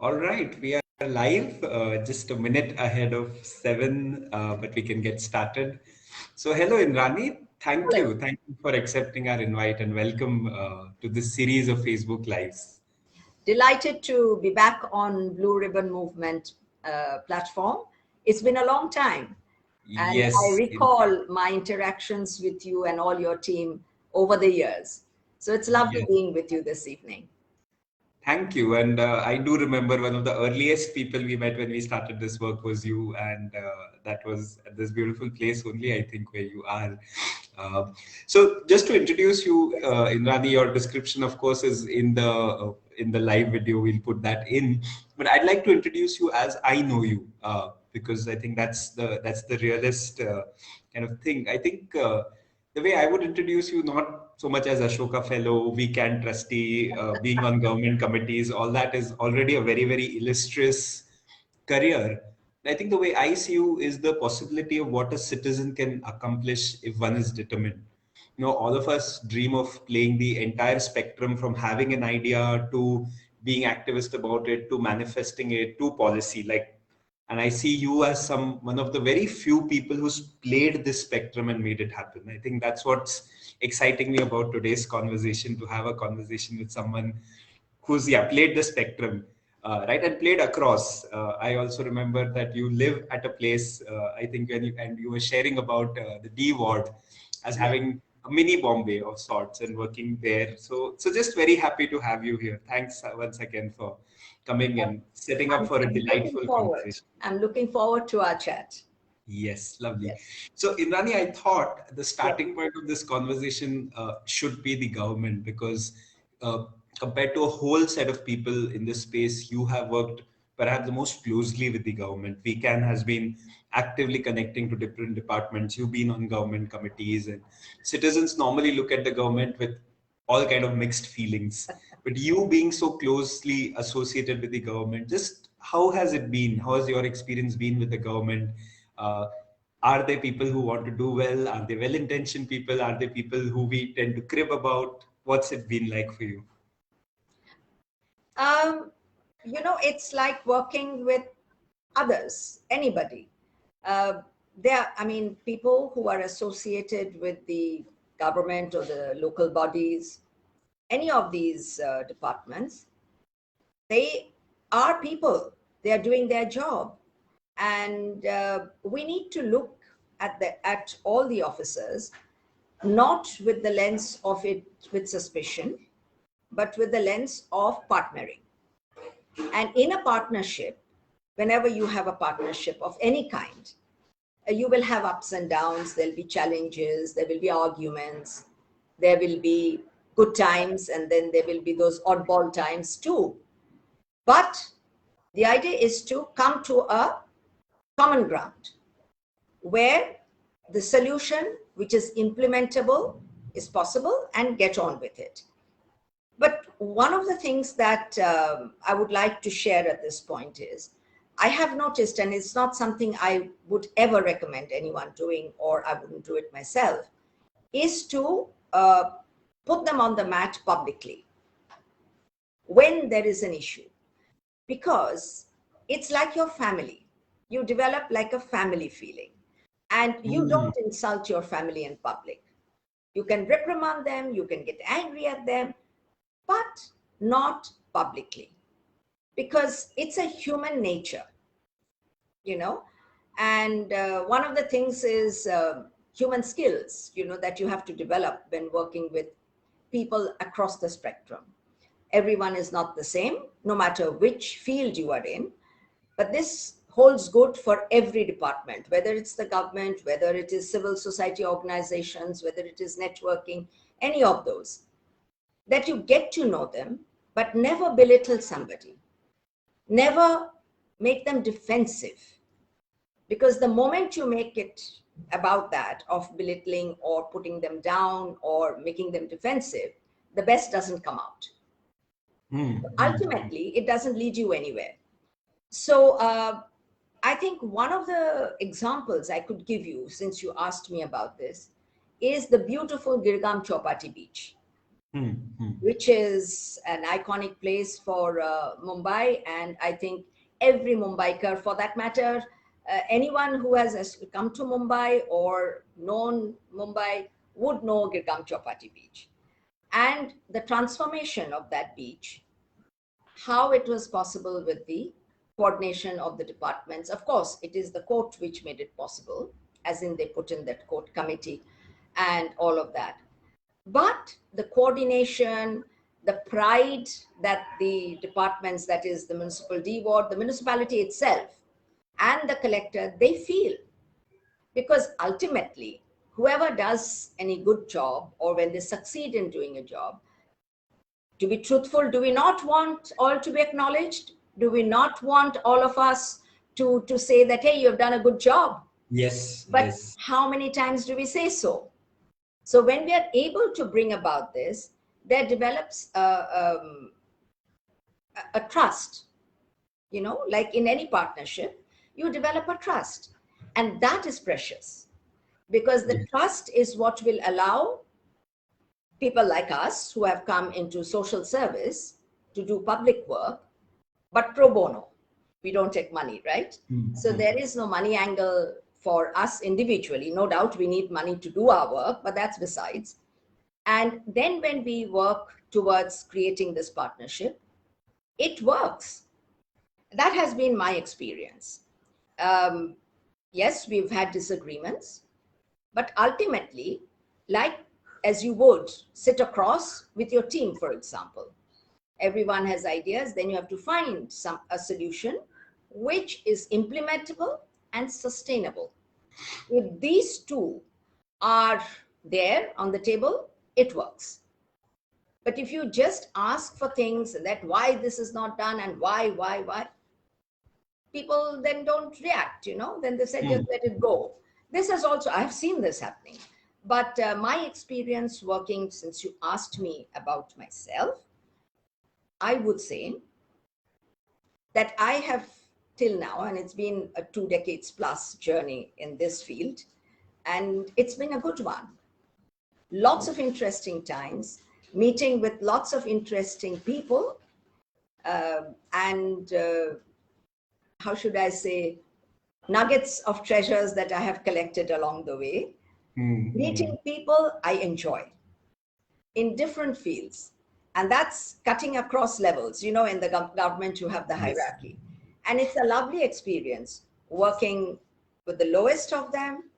All right, we are live, just a minute ahead of 7, but we can get started. So, hello, Indrani. Thank Hello. you. Thank you for accepting our invite and welcome to this series of Facebook Lives. Delighted to be back on Blue Ribbon Movement platform. It's been a long time, and I Yes, recall my interactions with you and all your team over the years. So it's lovely yes. being with you this evening. Thank you. And I do remember one of the earliest people we met when we started this work was you. And that was at this beautiful place only, I think, where you are. So just to introduce you, Indrani, your description, of course, is in the live video. We'll put that in. But I'd like to introduce you as I know you, because I think that's the realist kind of thing. I think the way I would introduce you, not so much as Ashoka Fellow, VCan trustee, being on government committees, all that is already a very, very illustrious career. I think the way I see you is the possibility of what a citizen can accomplish if one is determined. All of us dream of playing the entire spectrum from having an idea to being activist about it to manifesting it to policy. And I see you as one of the very few people who's played this spectrum and made it happen. I think that's what's exciting me about today's conversation, to have a conversation with someone who's played the spectrum, right, and played across. I also remember that you live at a place, I think, and you were sharing about the D ward as Yeah. having a mini Bombay of sorts and working there. So just very happy to have you here. Thanks once again for coming and setting up I'm, for a I'm looking delightful forward. conversation. I'm looking forward to our chat. Yes, lovely. Yes. So, Indrani, I thought the Yes. starting point of this conversation should be the government because uh, compared to a whole set of people in this space, you have worked perhaps the most closely with the government. VCan has been actively connecting to different departments. You've been on government committees, and citizens normally look at the government with all kind of mixed feelings. But you being so closely associated with the government, just how has it been? How has your experience been with the government? Uh, are there people who want to do well? Are they well-intentioned people? Are they people who we tend to crib about? What's it been like for you? Um, it's like working with others, anybody. Uh, I mean, people who are associated with the government or the local bodies, any of these departments, they are people. They are doing their job, and we need to look at all the officers, not with the lens of it with suspicion, but with the lens of partnering. And in a partnership, whenever you have a partnership of any kind, you will have ups and downs, there'll be challenges, there will be arguments, there will be good times, and then there will be those oddball times too. But the idea is to come to a common ground where the solution, which is implementable, is possible, and get on with it. But one of the things that I would like to share at this point is I have noticed, and it's not something I would ever recommend anyone doing, or I wouldn't do it myself, is to put them on the mat publicly when there is an issue, because it's like your family. You develop like a family feeling, and you Mm, don't insult your family in public. You can reprimand them, you can get angry at them, but not publicly, because it's a human nature, you know. And one of the things is human skills, that you have to develop when working with people across the spectrum. Everyone is not the same, no matter which field you are in. But this holds good for every department, whether it's the government, whether it is civil society organizations, whether it is networking, any of those, that you get to know them, but never belittle somebody, never make them defensive. Because the moment you make it about that, of belittling or putting them down or making them defensive, the best doesn't come out. mm. Ultimately, it doesn't lead you anywhere. So, I think one of the examples I could give you, since you asked me about this, is the beautiful Girgam Chowpatty beach. Hmm. Hmm. which is an iconic place for Mumbai. And I think every Mumbaiker, for that matter, anyone who has come to Mumbai or known Mumbai would know Girgam Chowpatty Beach. And the transformation of that beach, how it was possible with the coordination of the departments. Of course, it is the court which made it possible, as in they put in that court committee and all of that. But the coordination, the pride that the departments, that is the municipal D ward, the municipality itself, and the collector, they feel, because ultimately, whoever does any good job or when they succeed in doing a job, to be truthful, do we not want all to be acknowledged? Do we not want all of us to say that, hey, you've done a good job? Yes. But Yes. how many times do we say so? So when we are able to bring about this, there develops a trust, like in any partnership, you develop a trust. And that is precious, because the Yes. trust is what will allow people like us who have come into social service to do public work, but pro bono. We don't take money, right? Hmm. So Hmm. there is no money angle for us individually. No doubt we need money to do our work, but that's besides. And then when we work towards creating this partnership, it works. That has been my experience. Um, yes, we've had disagreements, but ultimately, like as you would sit across with your team, for example, everyone has ideas, then you have to find a solution which is implementable and sustainable. If these two are there on the table, it works. But if you just ask for things that why this is not done and why, people then don't react, then they say Hmm. just let it go. This has also, I've seen this happening. But my experience working, since you asked me about myself, I would say that I have till now, and it's been a 2 decades plus journey in this field, and it's been a good one. Lots of interesting times, meeting with lots of interesting people, and how should I say, nuggets of treasures that I have collected along the way. Hmm. Hmm. Meeting people I enjoy in different fields. And that's cutting across levels. In the government, you have the Yes. hierarchy. And it's a lovely experience working with the lowest of them,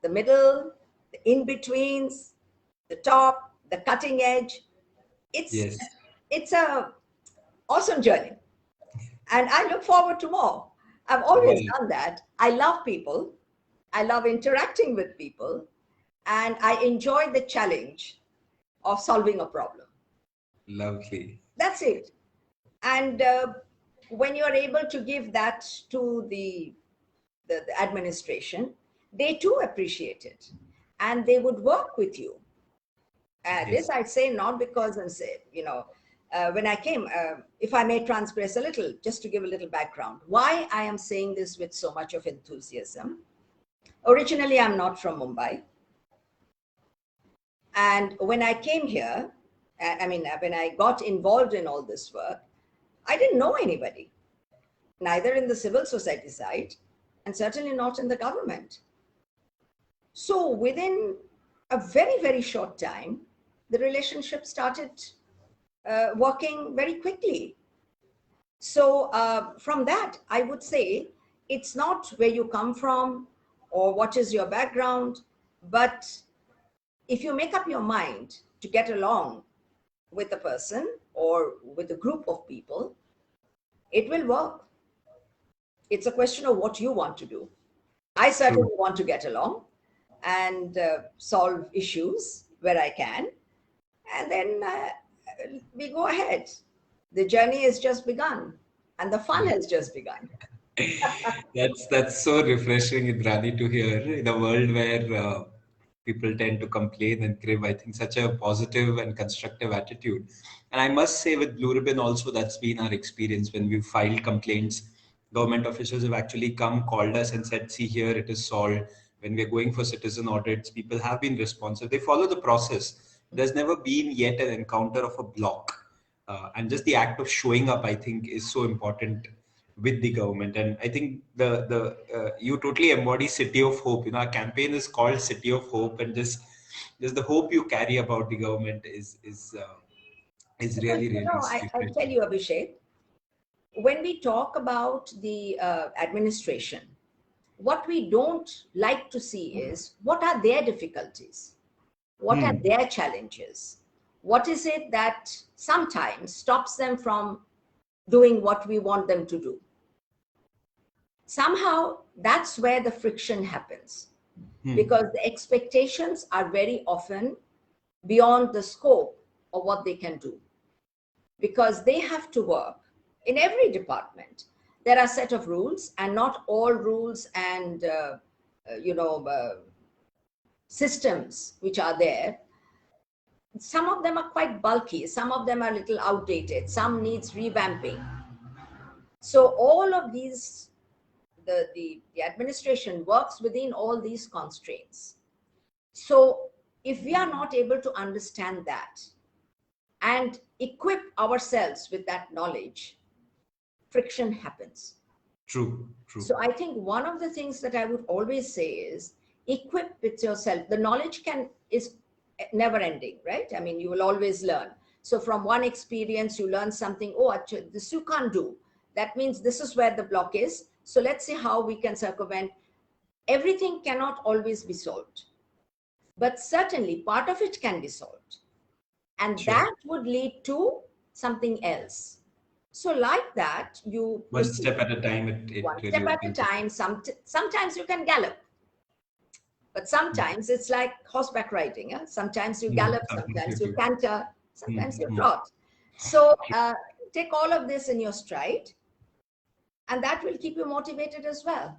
the middle, the in betweens, the top, the cutting edge. It's Yes. it's a awesome journey. And I look forward to more. I've always Well, done that. I love people. I love interacting with people. And I enjoy the challenge of solving a problem. lovely. That's it. And when you're able to give that to the administration, they too appreciate it. And they would work with you. This Yes. I say not because and say, when I came, if I may transgress a little, just to give a little background, why I am saying this with so much of enthusiasm. Originally, I'm not from Mumbai. And when I came here, when I got involved in all this work, I didn't know anybody, neither in the civil society side, and certainly not in the government. So within a very, very short time, the relationship started working very quickly. So from that, I would say it's not where you come from or what is your background, but if you make up your mind to get along with a person or with a group of people, it will work. It's a question of what you want to do. I True. certainly want to get along and solve issues where I can. And then we go ahead. The journey has just begun and the fun has just begun. That's so refreshing, Indrani, to hear in a world where people tend to complain and crib. I think such a positive and constructive attitude. And I must say, with Blue Ribbon also, that's been our experience when we've filed complaints. Government officials have actually come, called us, and said, "See here, it is solved." When we're going for citizen audits, people have been responsive. They follow the process. there's never been yet an encounter of a block. And just the act of showing up, I think, is so important with the government. And I think the you totally embody City of Hope. Our campaign is called City of Hope, and just the hope you carry about the government is Because, really, really I tell refreshing. you, Abhishek, when we talk about the administration, what we don't like to see is what are their difficulties? What are Hmm. their challenges? What is it that sometimes stops them from doing what we want them to do? Somehow that's where the friction happens, Hmm. because the expectations are very often beyond the scope of what they can do, because they have to work in every department. There are a set of rules, and not all rules and you know systems which are there, some of them are quite bulky, some of them are a little outdated, some needs revamping. So all of these, the administration works within all these constraints. So if we are not able to understand that and equip ourselves with that knowledge, friction happens. True. True. So I think one of the things that I would always say is equip with yourself. The knowledge is never ending, right? I mean, you will always learn. So from one experience, you learn something. Oh, actually, this you can't do. That means this is where the block is. So let's see how we can circumvent. Everything cannot always be solved, but certainly part of it can be solved, and Sure. that would lead to something else. So like that, you One proceed step at a time, it one really step at a opens up. time. Sometimes you can gallop, but sometimes it's like horseback riding. Yeah? Sometimes you Hmm. gallop, Sometimes you sometimes you do. canter, Hmm. sometimes you Hmm. trot. So take all of this in your stride, and that will keep you motivated as well.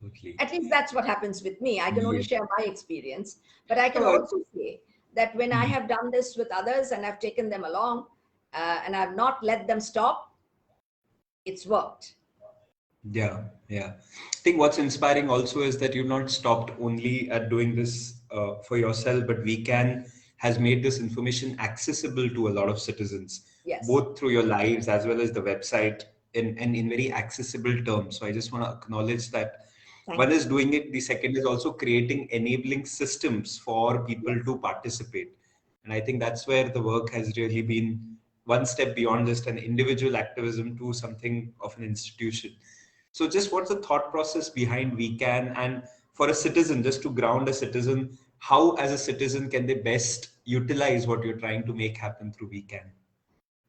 Totally. At least that's what happens with me. I can only Yeah. share my experience, but I can No, also say that when I hmm. have done this with others and I've taken them along, and I've not let them stop, it's worked. Yeah, yeah. I think what's inspiring also is that you've not stopped only at doing this for yourself, but VCan has made this information accessible to a lot of citizens, Yes. both through your lives as well as the website in very accessible terms. So I just want to acknowledge that one Thank is you. doing it, the second is also creating enabling systems for people Yes. to participate. And I think that's where the work has really been one step beyond just an individual activism to something of an institution. So, just what's the thought process behind VCan, and for a citizen, just to ground a citizen, how as a citizen can they best utilize what you're trying to make happen through VCan?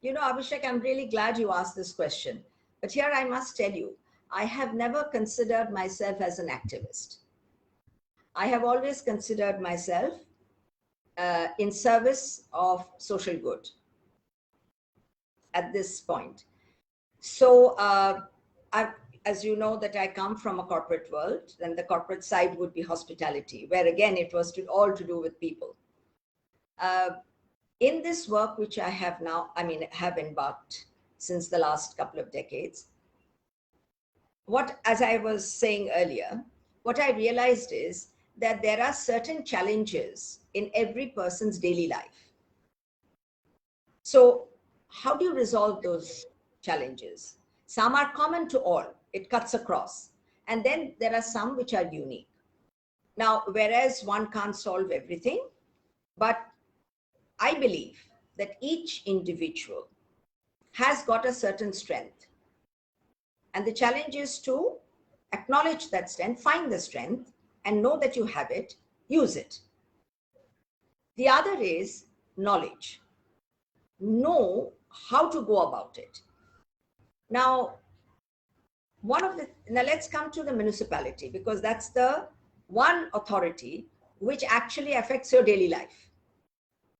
Abhishek, I'm really glad you asked this question. But here I must tell you, I have never considered myself as an activist. I have always considered myself in service of social good at this point. So, I, as you know, that I come from a corporate world, and the corporate side would be hospitality, where again it was all to do with people. Uh, in this work, which I have now, I mean, have embarked since the last couple of decades, as I was saying earlier, what I realized is that there are certain challenges in every person's daily life. So, how do you resolve those challenges? Some are common to all, it cuts across. And then there are some which are unique. Now, whereas one can't solve everything, but I believe that each individual has got a certain strength. And the challenge is to acknowledge that strength, find the strength, and know that you have it, use it. The other is knowledge. Know how to go about it. Now, now let's come to the municipality, because that's the one authority which actually affects your daily life.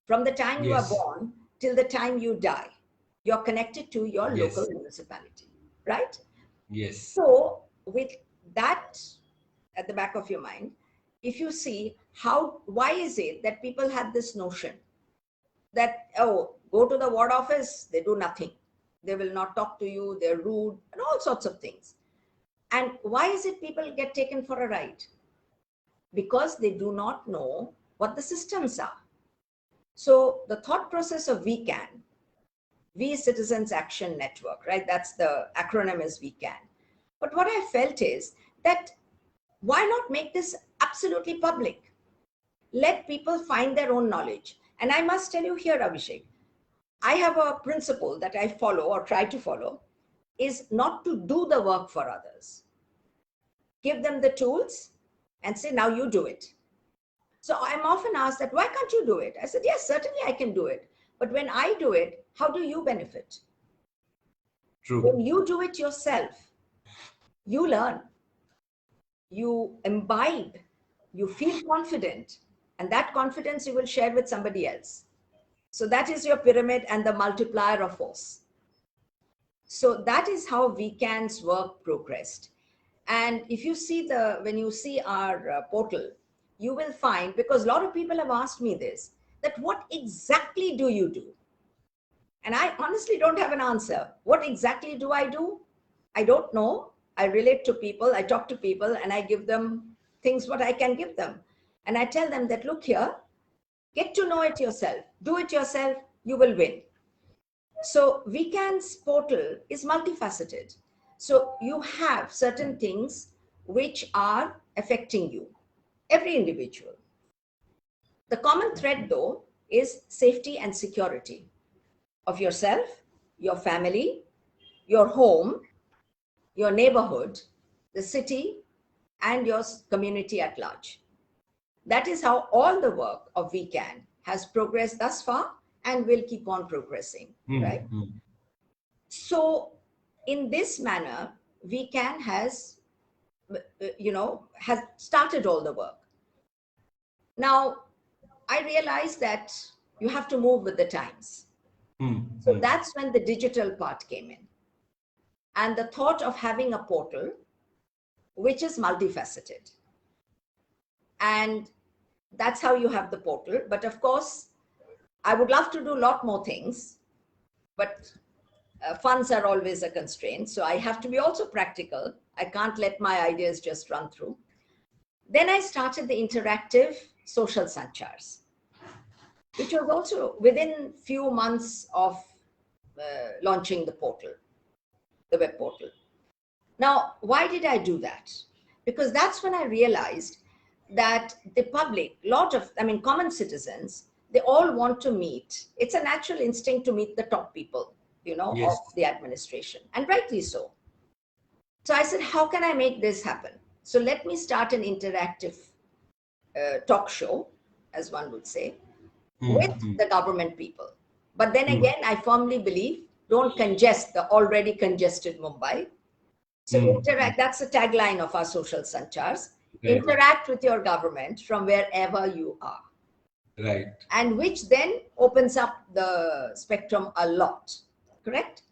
From the time you are Yes, born till the time you die, you're connected to your local yes, municipality, right? yes, So, with that at the back of your mind, if you see why is it that people have this notion that, oh, go to the ward office, they do nothing. They will not talk to you, they're rude, and all sorts of things. And why is it people get taken for a ride? Because they do not know what the systems are. So the thought process of VCan, V Citizens Action Network, right? That's the acronym is VCan. But what I felt is that why not make this absolutely public? Let people find their own knowledge. And I must tell you here, Abhishek, I have a principle that I follow or try to follow is not to do the work for others. Give them the tools and say, now you do it. So I'm often asked that, why can't you do it? I said, yes, certainly I can do it. But when I do it, how do you benefit? True. When you do it yourself, you learn, you imbibe, you feel confident, and that confidence you will share with somebody else. So that is your pyramid and the multiplier of force. So that is how VCan's work progressed. And if you see when you see our portal, you will find, because a lot of people have asked me this, that what exactly do you do? And I honestly don't have an answer. What exactly do I do? I don't know. I relate to people, I talk to people, and I give them things what I can give them. And I tell them that, look here, get to know it yourself. Do it yourself, you will win. So VCan's portal is multifaceted. So you have certain things which are affecting you, every individual. The common thread, though, is safety and security of yourself, your family, your home, your neighborhood, the city, and your community at large. That is how all the work of VCan has progressed thus far and will keep on progressing, right? So in this manner, VCan has started all the work. Now, I realized that you have to move with the times. So that's when the digital part came in. And the thought of having a portal which is multifaceted. And that's how you have the portal. But of course, I would love to do a lot more things, but funds are always a constraint. So I have to be also practical. I can't let my ideas just run through. Then I started the interactive social sanchars, which was also within few months of launching the portal, the web portal. Now, why did I do that? Because that's when I realized that the public, common citizens, they all want to meet. It's a natural instinct to meet the top people, yes, of the administration, and rightly so. So I said, how can I make this happen? So let me start an interactive talk show, as one would say, with the government people. But then again, I firmly believe, don't congest the already congested Mumbai. So interact, that's the tagline of our social sanchars. Right. Interact with your government from wherever you are. Right. And which then opens up the spectrum a lot, correct?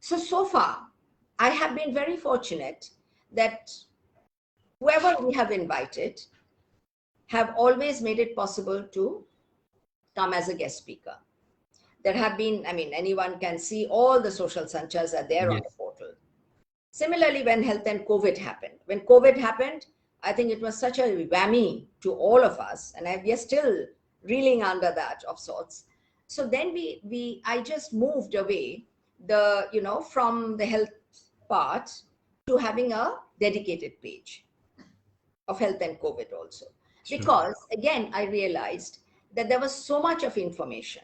So far, I have been very fortunate that whoever we have invited have always made it possible to come as a guest speaker. There have been, anyone can see all the social sanchars are there on the portal. Similarly, when health and COVID happened. When COVID happened, I think it was such a whammy to all of us, and we are still reeling under that of sorts. So then I just moved away from the health part to having a dedicated page of health and COVID also. Sure. Because again, I realized that there was so much of information,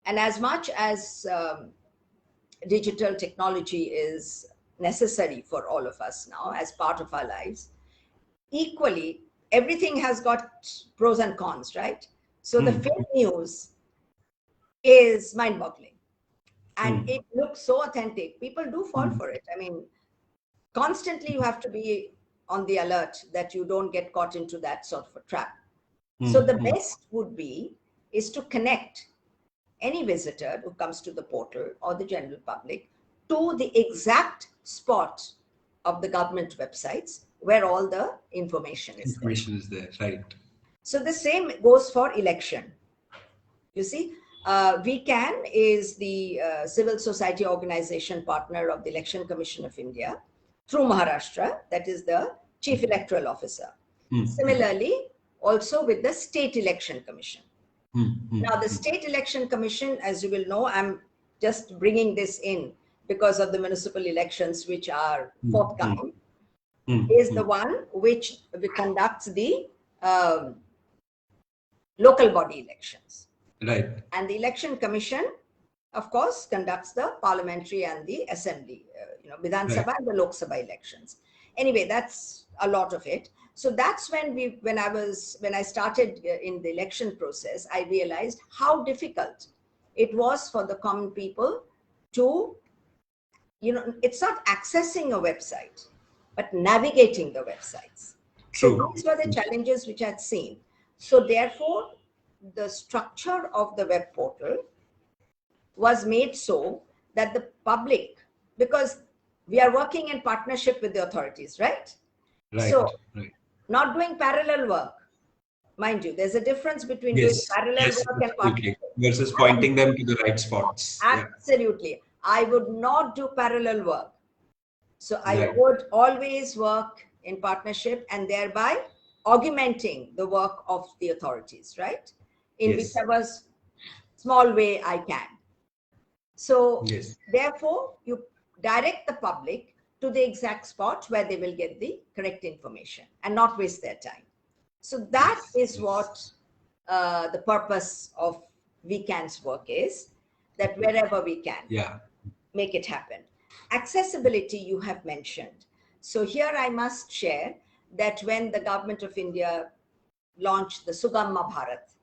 and as much as digital technology is necessary for all of us now as part of our lives, equally, everything has got pros and cons, right? So the fake news is mind-boggling, and it looks so authentic. People do fall for it. Constantly you have to be on the alert that you don't get caught into that sort of a trap. So the best would be is to connect any visitor who comes to the portal or the general public to the exact spot of the government websites where all the information is there. Right. So the same goes for election. You see, VCan is the civil society organization partner of the Election Commission of India through Maharashtra, that is the Chief Electoral Officer. Similarly, also with the State Election Commission. Now, the State Election Commission, as you will know, I'm just bringing this in because of the municipal elections which are forthcoming, is the one which conducts the local body elections. Right. And the Election Commission, of course, conducts the parliamentary and the assembly, Vidhan Sabha and the Lok Sabha elections. Anyway, that's a lot of it. So that's when when I started in the election process, I realized how difficult it was for the common people to, it's not accessing a website, but navigating the websites. So True. those were the challenges which I'd seen. So therefore, the structure of the web portal was made so that the public, because we are working in partnership with the authorities, right? Right. So right. not doing parallel work, mind you, there's a difference between doing Yes. parallel Yes. work and Absolutely. partnership. Versus pointing them to the right spots. Absolutely. Yeah. I would not do parallel work. So I Right. would always work in partnership and thereby augmenting the work of the authorities, right? In Yes. whichever small way I can. So Yes. therefore, you direct the public to the exact spot where they will get the correct information and not waste their time. So that is what the purpose of VCan's work is, that wherever we can, make it happen. Accessibility you have mentioned. So here I must share that when the government of India launched the Sugamma Bharat,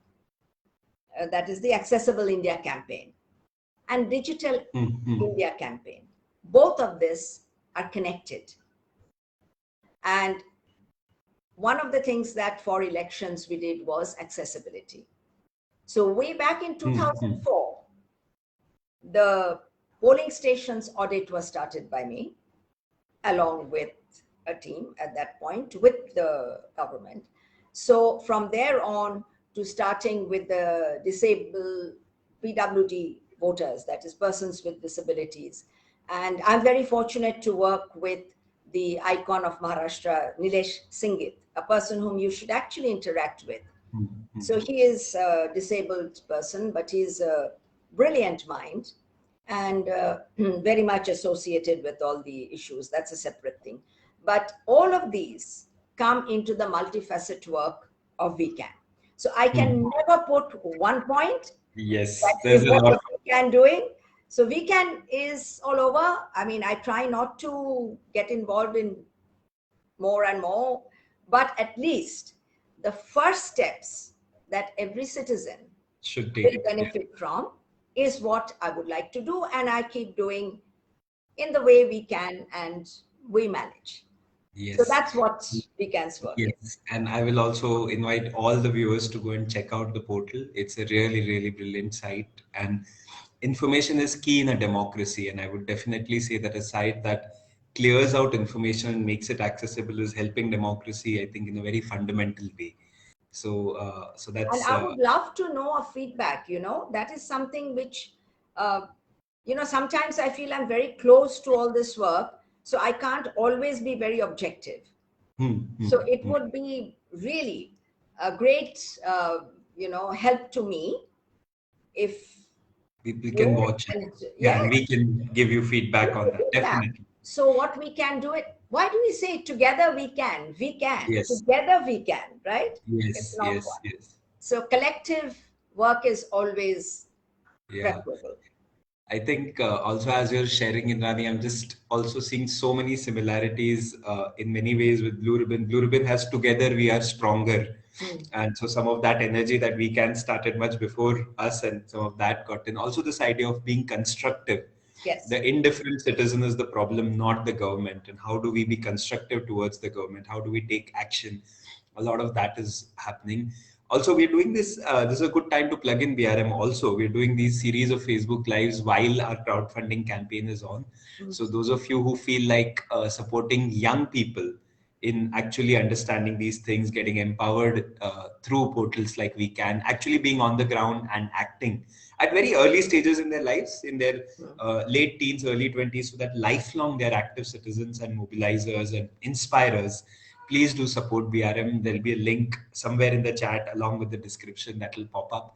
that is the Accessible India campaign, and Digital India campaign, both of this are connected. And one of the things that for elections we did was accessibility. So way back in 2004, the polling stations audit was started by me, along with a team at that point with the government. So from there on to starting with the disabled PWD voters, that is persons with disabilities. And I'm very fortunate to work with the icon of Maharashtra, Nilesh Singhit, a person whom you should actually interact with. So he is a disabled person, but he's a brilliant mind and very much associated with all the issues. That's a separate thing. But all of these come into the multifaceted work of VCan. So I can never put one point. Yes, That there's is a what lot. VCan doing. So VCan is all over. I mean, I try not to get involved in more and more, but at least the first steps that every citizen Should will take. benefit from is what I would like to do, and I keep doing in the way we can and we manage. Yes. So that's what VCan's work is. Yes, and I will also invite all the viewers to go and check out the portal. It's a really, really brilliant site, and information is key in a democracy. And I would definitely say that a site that clears out information and makes it accessible is helping democracy, I think, in a very fundamental way. So, so And that's I would love to know a feedback, that is something which, sometimes I feel I'm very close to all this work, so I can't always be very objective. So it would be really a great, help to me if we can watch it. and, Yeah, and we can give you feedback on that. Definitely. So what we can do it. Why do we say together we can? We can. Yes. Together we can, right? Yes. It's not Yes. one. Yes. So collective work is always preferable. I think also as you're sharing, Indrani, I'm just also seeing so many similarities in many ways with Blue Ribbon. Blue Ribbon has Together We Are Stronger. And so some of that energy that we can started much before us, and some of that got in. Also this idea of being constructive. Yes. The indifferent citizen is the problem, not the government. And how do we be constructive towards the government? How do we take action? A lot of that is happening. Also, we're doing this. This is a good time to plug in BRM. Also, we're doing these series of Facebook Lives while our crowdfunding campaign is on. So those of you who feel like supporting young people in actually understanding these things, getting empowered through portals like VCan, actually being on the ground and acting at very early stages in their lives, in their late teens, early 20s, so that lifelong they're active citizens and mobilizers and inspirers. Please do support BRM. There'll be a link somewhere in the chat along with the description that will pop up.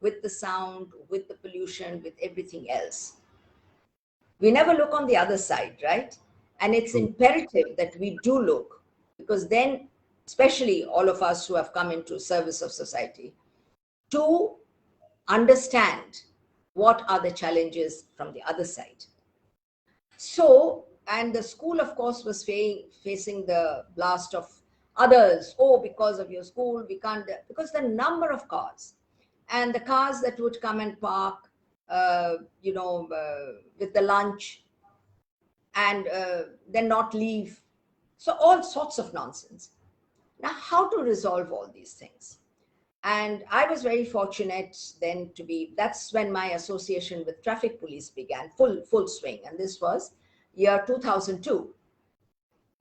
with the sound, with the pollution, with everything else. We never look on the other side, right? And it's True. imperative that we do look, because then, especially all of us who have come into service of society, to understand what are the challenges from the other side. So, and the school, of course, was facing the blast of others. Oh, because of your school, we can't, because the number of cars and the cars that would come and park, with the lunch and then not leave. So, all sorts of nonsense. Now, how to resolve all these things? And I was very fortunate then to be, that's when my association with traffic police began, full swing. And this was year 2002.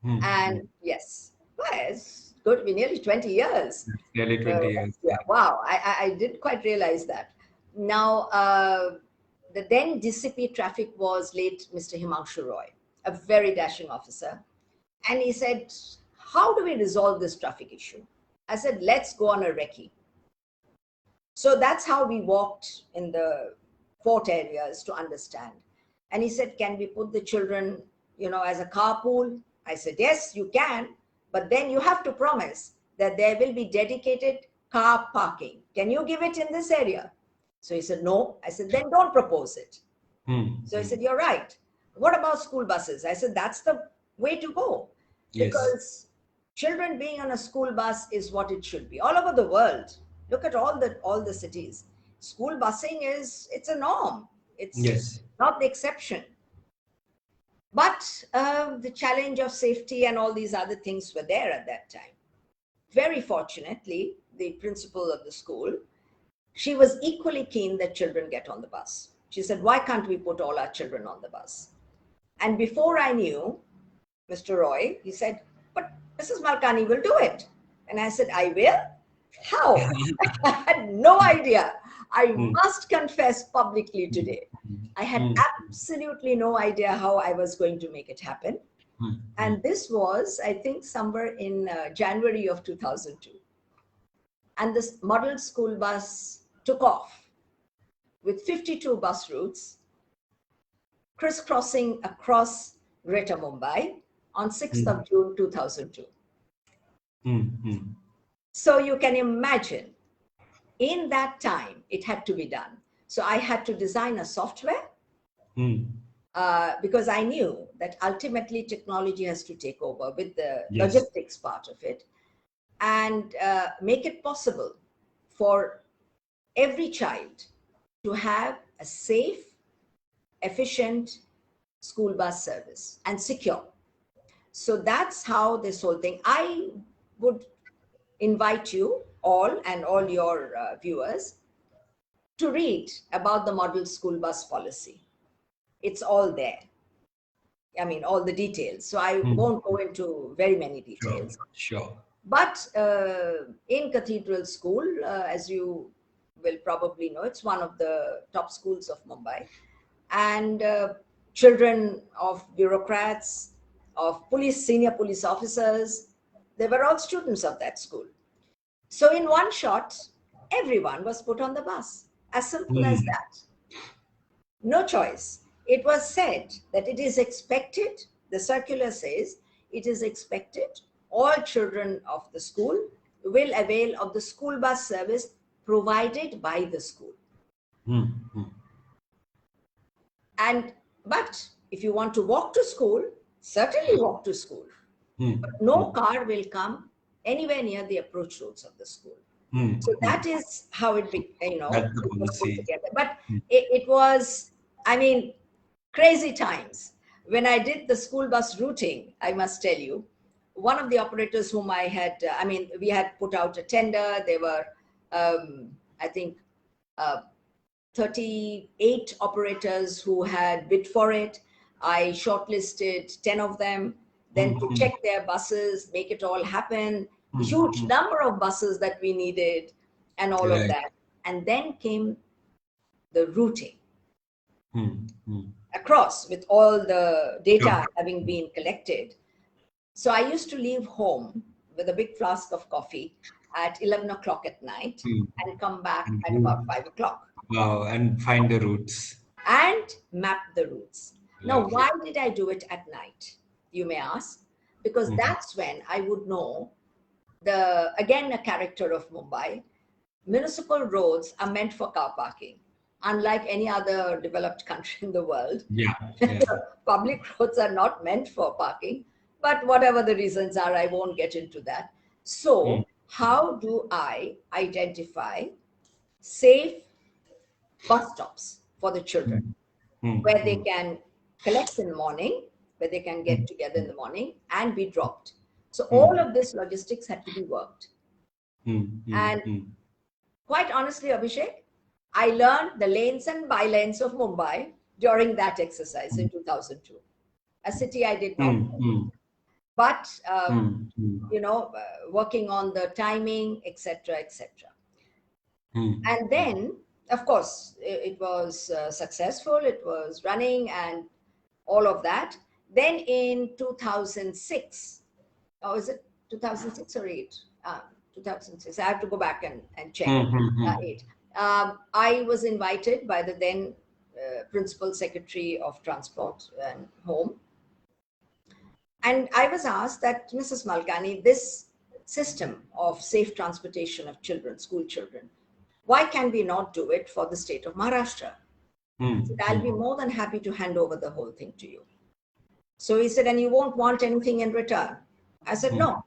And yes, well, it's going to be nearly 20 years. Nearly 20 years. Yeah, wow, I didn't quite realize that. Now, the then DCP traffic was late Mr. Himanshu Roy, a very dashing officer. And he said, how do we resolve this traffic issue? I said, let's go on a recce. So that's how we walked in the fort areas to understand. And he said, can we put the children, as a carpool? I said, yes, you can. But then you have to promise that there will be dedicated car parking. Can you give it in this area? So he said, no. I said, then don't propose it. So he said, you're right. What about school buses? I said, that's the way to go. Yes. Because children being on a school bus is what it should be. All over the world, look at all the cities. School busing it's a norm. It's not the exception. But the challenge of safety and all these other things were there at that time. Very fortunately, the principal of the school, she was equally keen that children get on the bus. She said, why can't we put all our children on the bus? And before I knew Mr. Roy, he said, but Mrs. Malkani will do it. And I said, I will? How? I had no idea. I must confess publicly today. I had absolutely no idea how I was going to make it happen. And this was, I think, somewhere in January of 2002. And this model school bus took off with 52 bus routes, crisscrossing across Greater Mumbai on 6th of June 2002. So you can imagine, in that time, it had to be done. So I had to design a software because I knew that ultimately technology has to take over with the logistics part of it, and make it possible for every child to have a safe, efficient school bus service and secure. So that's how this whole thing. I would invite you all and all your viewers to read about the model school bus policy. It's all there. I mean, all the details. So I won't go into very many details. Sure. But in Cathedral School, as you will probably know, it's one of the top schools of Mumbai. And children of bureaucrats, of senior police officers, they were all students of that school. So in one shot, everyone was put on the bus. As simple as that. No choice. It was said that it is expected, the circular says, it is expected all children of the school will avail of the school bus service provided by the school. But if you want to walk to school, certainly walk to school. But no car will come anywhere near the approach roads of the school. So that is how it was put together. But it was, I mean, crazy times. When I did the school bus routing, I must tell you, one of the operators whom I had, we had put out a tender. There were, I think, 38 operaters who had bid for it. I shortlisted 10 of them, then to check their buses, make it all happen, huge number of buses that we needed and all of that. And then came the routing across with all the data having been collected. So I used to leave home with a big flask of coffee at 11 o'clock at night and come back And at about 5 o'clock. wow, and find the routes. And map the routes. Now, Lovely. why did I do it at night? You may ask. Because that's when I would know again, a character of Mumbai. Municipal roads are meant for car parking. Unlike any other developed country in the world, Yeah, yeah. public roads are not meant for parking. But whatever the reasons are, I won't get into that. So, how do I identify safe bus stops for the children where they can collect in the morning, where they can get together in the morning and be dropped? So, all of this logistics had to be worked. And quite honestly, Abhishek, I learned the lanes and bylanes of Mumbai during that exercise in 2002. A city I did not know. But, working on the timing, etc., etc. And then, of course, it was successful, it was running and all of that. Then in 2006, or is it 2006 or 8? 2006. I have to go back and check. 8. I was invited by the then Principal Secretary of Transport and Home. And I was asked that, Mrs. Malkani, this system of safe transportation of children, school children, why can we not do it for the state of Maharashtra? I said, I'll be more than happy to hand over the whole thing to you. So he said, and you won't want anything in return? I said, no.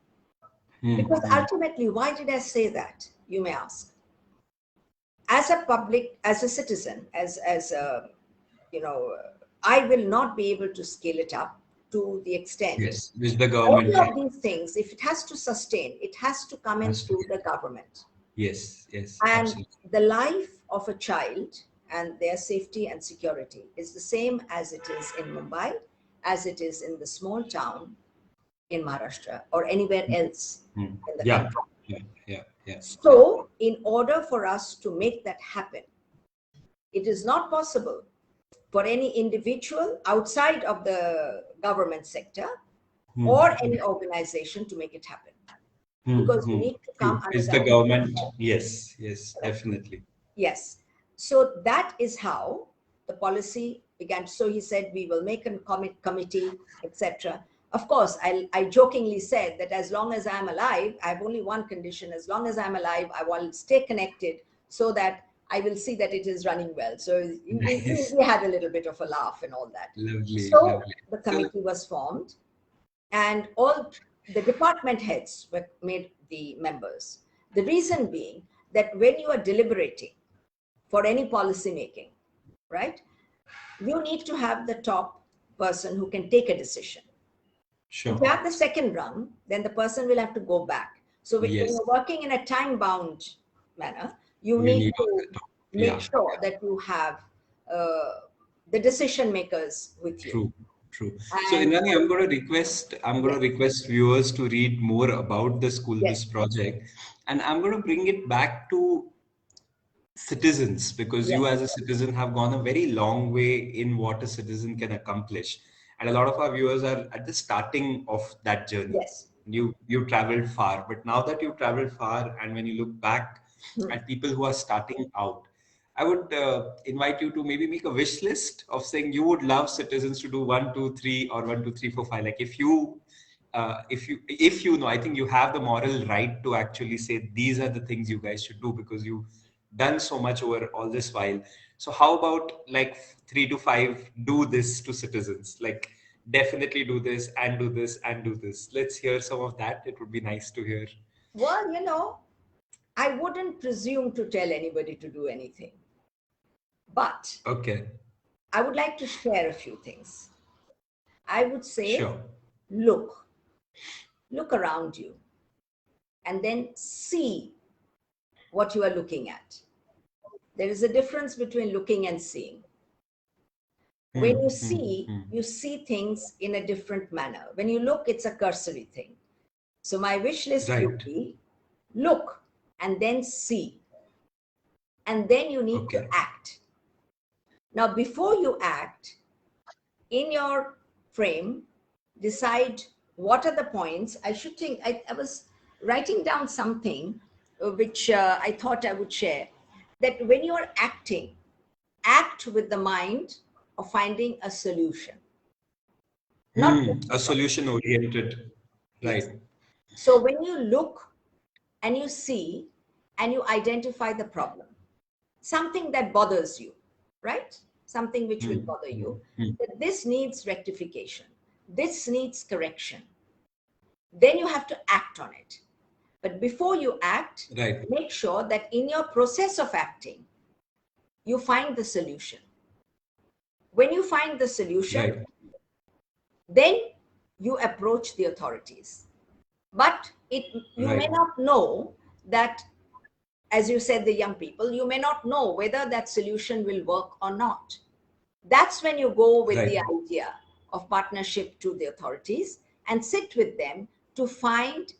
Because ultimately, why did I say that? You may ask. As a citizen, as a, I will not be able to scale it up to the extent. Yes, which the government. All of these things, if it has to sustain, it has to come in through the government. Yes, yes. And absolutely. the life of a child and their safety and security is the same as it is in Mumbai, as it is in the small town in Maharashtra or anywhere else in the country. Yeah. So, in order for us to make that happen, it is not possible for any individual outside of the government sector or any organization to make it happen. Because you need to come under It's the government. Yes, definitely. Yes. So that is how the policy began. So he said, we will make a committee, etc. Of course, I jokingly said that as long as I'm alive, I have only one condition. As long as I'm alive, I will stay connected so that I will see that it is running well. So we had a little bit of a laugh and all that. Lovely. The committee was formed and all the department heads were made the members. The reason being that when you are deliberating for any policy making, right, you need to have the top person who can take a decision. Sure. If you have the second rung, then the person will have to go back. So when you're working in a time-bound manner, you need to make sure that you have the decision makers with you. True. So Indrani, I'm going to request viewers to read more about the School Bus project, and I'm going to bring it back to citizens, because you as a citizen have gone a very long way in what a citizen can accomplish, and a lot of our viewers are at the starting of that journey. You traveled far, but now that you've traveled far, and when you look back at people who are starting out, I would invite you to maybe make a wish list of saying you would love citizens to do 1, 2, 3, or 1, 2, 3, 4, 5. Like if you know, I think you have the moral right to actually say these are the things you guys should do, because you've done so much over all this while. So how about like 3 to 5 do this to citizens? Like definitely do this and do this and do this. Let's hear some of that. It would be nice to hear. Well, I wouldn't presume to tell anybody to do anything. But I would like to share a few things. I would say, look around you and then see what you are looking at. There is a difference between looking and seeing. When you see things in a different manner. When you look, it's a cursory thing. So my wish list would be look and then see. And then you need to act. Now, before you act, in your frame, decide what are the points. I was writing down something which I thought I would share, that when you're acting, act with the mind of finding a solution, not just A a problem. solution oriented. Yes. Right. So when you look and you see and you identify the problem, something that bothers you, right? Something which will bother you, that this needs rectification, this needs correction, then you have to act on it. But before you act, Right. make sure that in your process of acting, you find the solution. When you find the solution, Right. then you approach the authorities. But you may Right. not know that, as you said, the young people, you may not know whether that solution will work or not. That's when you go with Right. the idea of partnership to the authorities and sit with them to find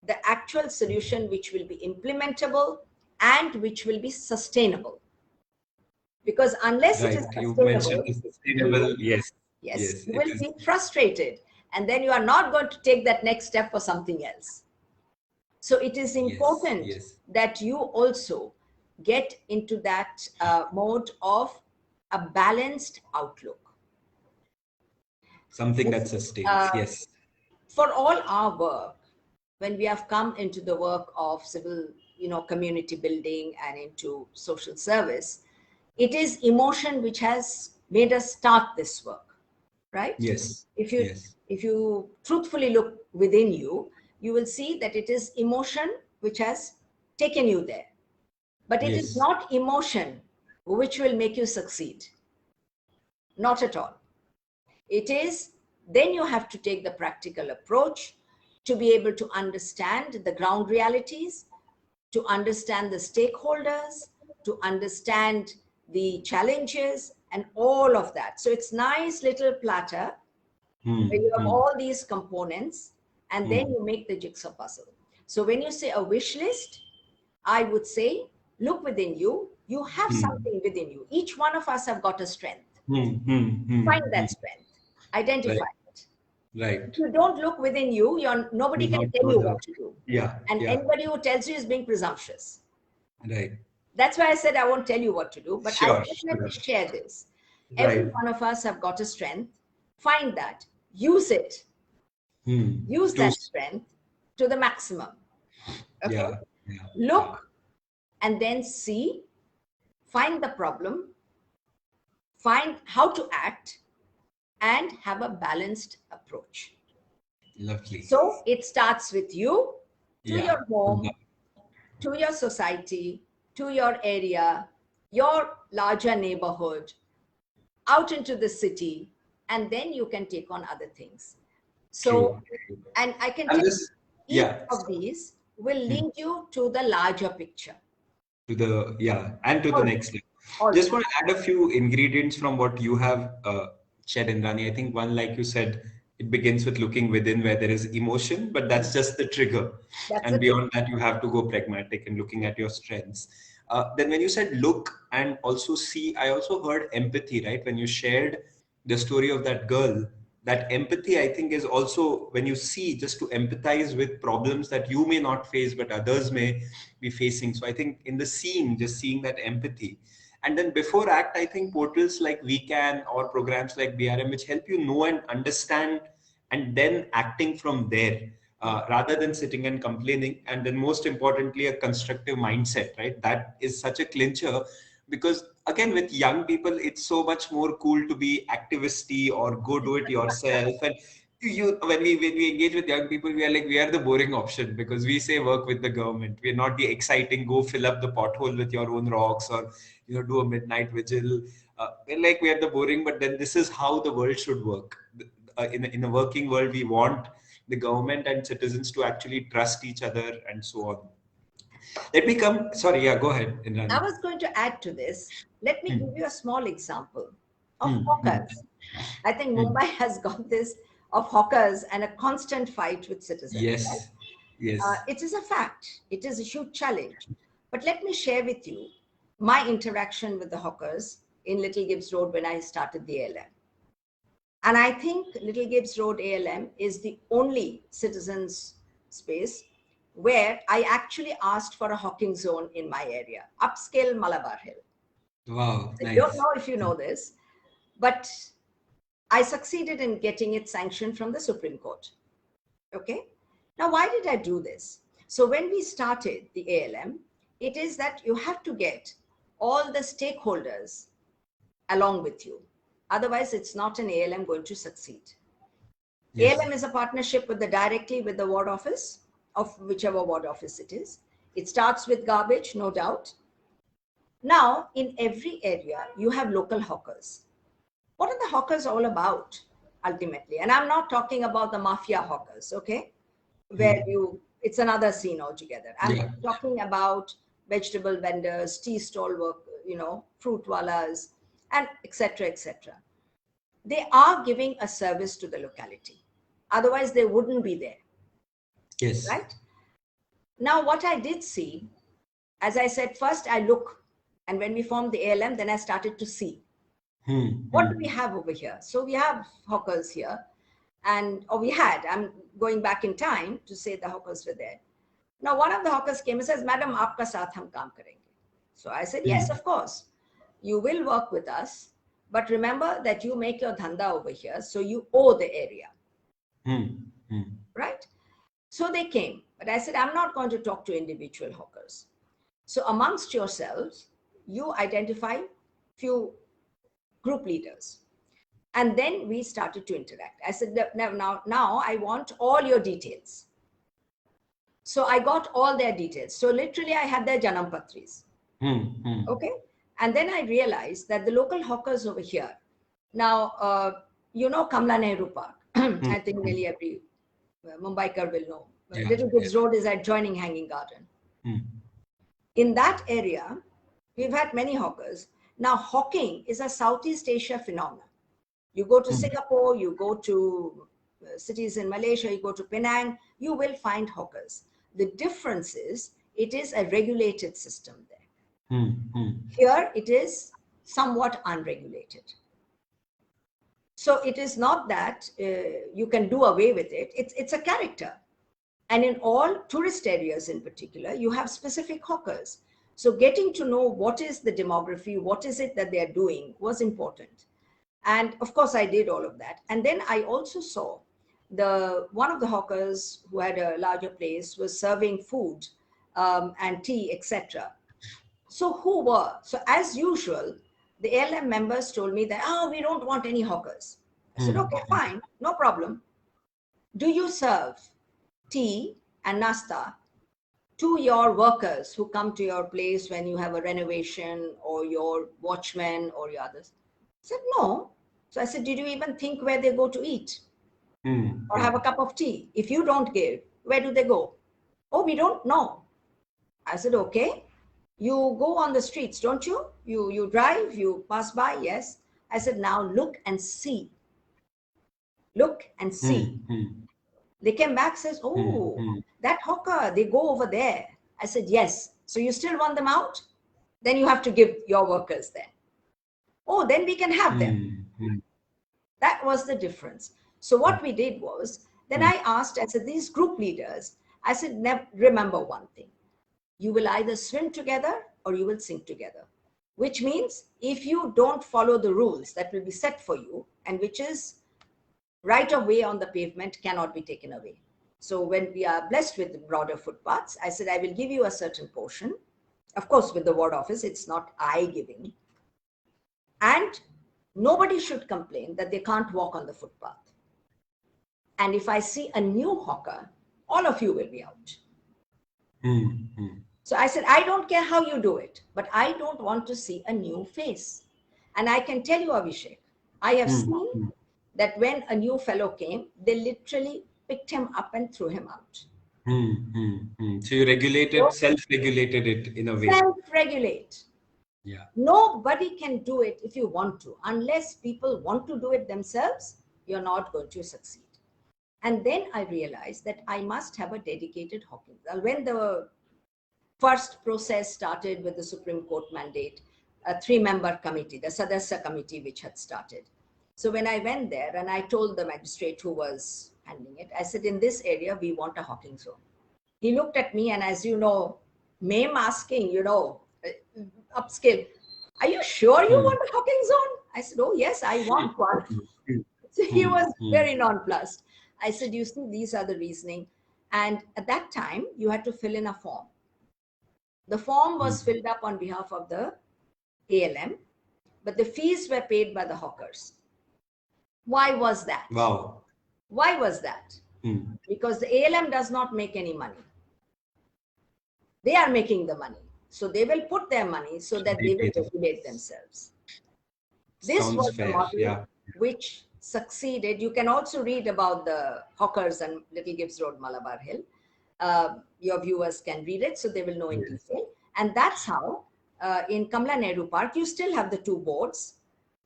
the actual solution which will be implementable and which will be sustainable. Because unless it is Right. You mentioned sustainable, the you, sustainable. Yes. yes, Yes. you It will is. be frustrated, and then you are not going to take that next step for something else. So it is Yes. important Yes. that you also get into that mode of a balanced outlook. Something You that see, sustains. Yes. for all our work, when we have come into the work of civil, community building and into social service, it is emotion which has made us start this work, right? Yes. If you Yes. if you truthfully look within you, you will see that it is emotion which has taken you there. But it is Yes. not emotion which will make you succeed. Not at all. It is, then you have to take the practical approach to be able to understand the ground realities, to understand the stakeholders, to understand the challenges and all of that. So it's nice little platter where you have Hmm. all these components and then Hmm. you make the jigsaw puzzle. So when you say a wish list, I would say, look within you. You have Hmm. something within you. Each one of us have got a strength. Hmm. Hmm. Hmm. Find Hmm. that strength. Identify Right. it. If Right. you don't look within you, nobody Will can not tell know you the. what to do. Yeah. And Yeah. anybody who tells you is being presumptuous. Right. That's why I said I won't tell you what to do, but I Sure. definitely Sure. share this. Every Right. one of us have got a strength. Find that. Use it. Hmm. Use To. that strength to the maximum. Okay? Yeah. Yeah. Yeah. Look and then see, find the problem, find how to act, and have a balanced approach. Lovely. So it starts with you, to Yeah. your home, to your society, to your area, your larger neighborhood, out into the city, and then you can take on other things. So, True. and I can I'm tell you, just. each Yeah. of these will Hmm. lead you to the larger picture. To the, yeah, and to the Always, next level. Just always. want to add a few ingredients from what you have shared, Indrani. I think one, like you said, it begins with looking within where there is emotion, but that's just the trigger. That's And the trick. beyond that, you have to go pragmatic and looking at your strengths. Then when you said look and also see, I also heard empathy, right? When you shared the story of that girl, that empathy, I think, is also when you see, just to empathize with problems that you may not face but others may be facing. So I think in the seeing, just seeing that empathy. And then before act, I think portals like VCan or programs like BRM, which help you know and understand, and then acting from there, rather than sitting and complaining. And then most importantly, a constructive mindset, right? That is such a clincher, because again, with young people, it's so much more cool to be activisty or go do it yourself. And you, when we engage with young people, we are like, we are the boring option, because we say work with the government. We're not the exciting, go fill up the pothole with your own rocks, or do a midnight vigil. We're like, we are the boring, but then this is how the world should work. In a working world, we want the government and citizens to actually trust each other and so on. Let me come. Sorry, yeah, go ahead, I Indrani. was going to add to this. Let me give Hmm. you a small example of Hmm. Hmm. hawkers. I think Hmm. Mumbai has got this of hawkers and a constant fight with citizens. Right? Yes. Yes. It is a fact. It is a huge challenge. But let me share with you my interaction with the hawkers in Little Gibbs Road when I started the ALM. And I think Little Gibbs Road ALM is the only citizens space where I actually asked for a hawking zone in my area, upscale Malabar Hill. Wow, I don't nice. know if you know this, but I succeeded in getting it sanctioned from the Supreme Court. Okay. Now, why did I do this? So when we started the ALM, it is that you have to get all the stakeholders along with you. Otherwise, it's not an ALM going to succeed. Yes. ALM is a partnership with directly with the ward office of whichever ward office it is. It starts with garbage, no doubt. Now, in every area, you have local hawkers. What are the hawkers all about ultimately? And I'm not talking about the mafia hawkers, okay? Where it's another scene altogether. I'm Yeah. talking about vegetable vendors, tea stall work, fruit wallas, and etc. etc. They are giving a service to the locality. Otherwise, they wouldn't be there, Yes. right? Now, what I did see, as I said, first I look, and when we formed the ALM, then I started to see what do we have over here. So we have hawkers here, or we had. I'm going back in time to say the hawkers were there. Now, one of the hawkers came and says, "Madam, aapka saath hum kaam karenge." So I said, "Yes, of course. You will work with us, but remember that you make your dhanda over here, so you owe the area." Right? So they came, but I said, "I'm not going to talk to individual hawkers. So amongst yourselves, you identify few group leaders." And then we started to interact. I said, now I want all your details. So I got all their details. So literally I had their Janam Patris. Okay. And then I realized that the local hawkers over here, now, Kamla Nehru Park. I think nearly every Mumbaiker will know. Yeah. Little Gibbs Road is adjoining Hanging Garden. In that area, we've had many hawkers. Now, hawking is a Southeast Asia phenomenon. You go to Singapore, you go to cities in Malaysia, you go to Penang, you will find hawkers. The difference is it is a regulated system there. Here it is somewhat unregulated. So it is not that you can do away with it. It's a character. And in all tourist areas in particular, you have specific hawkers. So getting to know what is the demography, what is it that they're doing was important. And of course, I did all of that. And then I also saw one of the hawkers who had a larger place was serving food and tea, etc. So as usual, the ALM members told me that, we don't want any hawkers. I said, okay, fine, no problem. Do you serve tea and nasta to your workers who come to your place when you have a renovation, or your watchmen or your others? I said, no. So I said, did you even think where they go to eat or have a cup of tea? If you don't give, where do they go? Oh, we don't know. I said, okay. You go on the streets, don't you? You drive, you pass by, yes. I said, now look and see. Look and see. They came back, says, that hawker, they go over there. I said, yes. So you still want them out? Then you have to give your workers there. Oh, then we can have them. That was the difference. So what we did was, then I said, these group leaders, I said, remember one thing. You will either swim together or you will sink together. Which means if you don't follow the rules that will be set for you, and which is right of way on the pavement cannot be taken away. So when we are blessed with broader footpaths, I said, I will give you a certain portion. Of course, with the ward office, it's not I giving. And nobody should complain that they can't walk on the footpath. And if I see a new hawker, all of you will be out. So I said, I don't care how you do it, but I don't want to see a new face. And I can tell you, Abhishek, I have seen that when a new fellow came, they literally picked him up and threw him out. So you self-regulated it in a way. Self-regulate. Yeah. Nobody can do it if you want to. Unless people want to do it themselves, you're not going to succeed. And then I realized that I must have a dedicated hawking. When the first process started with the Supreme Court mandate, a 3-member committee, the Sadasya committee, which had started. So when I went there and I told the magistrate who was handling it, I said, in this area, we want a hawking zone. He looked at me, and as you know, Mame asking, upscale, are you sure you Hmm. want a hawking zone? I said, oh, yes, I want one. Hmm. So he Hmm. was Hmm. very nonplussed. I said, you see, these are the reasoning. And at that time, you had to fill in a form. The form was Hmm. filled up on behalf of the ALM, but the fees were paid by the hawkers. Why was that? Wow. Why was that? Hmm. Because the ALM does not make any money. They are making the money. So they will put their money so that They they will pay them. regulate themselves. This Sounds was the fair. model Yeah. which succeeded. You can also read about the hawkers and Little Gibbs Road, Malabar Hill. Your viewers can read it, so they will know in Yes. detail. And that's how, in Kamla Nehru Park, you still have the two boards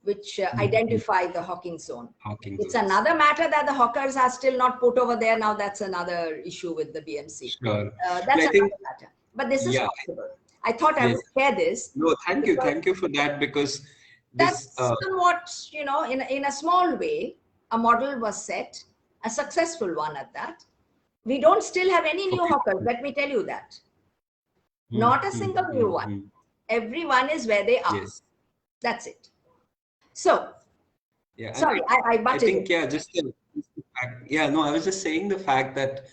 which Hmm. Hmm. identify the hawking zone. Hawking It's zones. another matter that the hawkers are still not put over there. Now that's another issue with the BMC. Sure. That's I think, another matter. But this is yeah. possible. I thought I Yes. would share this No, thank you. because Thank you for that, because this, that's somewhat, in a small way, a model was set, a successful one at that. We don't still have any for new hawkers, people. let me tell you that. Hmm. Not a Hmm. single new Hmm. one. Hmm. Everyone is where they are. Yes. That's it. So, Yeah, and sorry, I I butted in. think, yeah, just the fact, yeah, no, I was just saying the fact that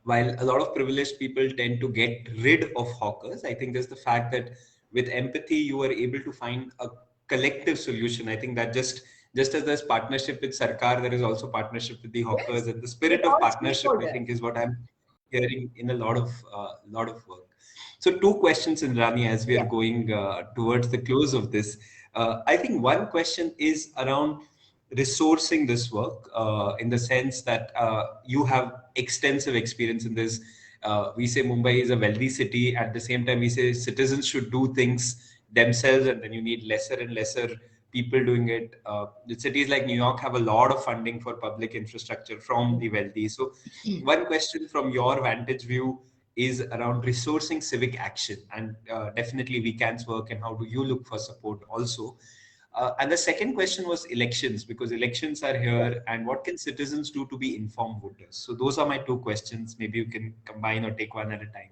while a lot of privileged people tend to get rid of hawkers, I think there's the fact that with empathy you are able to find a collective solution. I think that just as there's partnership with Sarkar, there is also partnership with the Yes, hawkers, and the with spirit of all partnership, I stakeholders. think, is what I'm hearing in a lot of work. So two questions, Indrani, as we are Yeah. going towards the close of this. I think one question is around resourcing this work, in the sense that you have extensive experience in this. We say Mumbai is a wealthy city. At the same time, we say citizens should do things themselves, and then you need lesser and lesser people doing it. The cities like New York have a lot of funding for public infrastructure from the wealthy. So, one question from your vantage view is around resourcing civic action, and definitely VCan's work, and how do you look for support also. And the second question was elections, because elections are here, and what can citizens do to be informed voters? So those are my two questions. Maybe you can combine or take one at a time.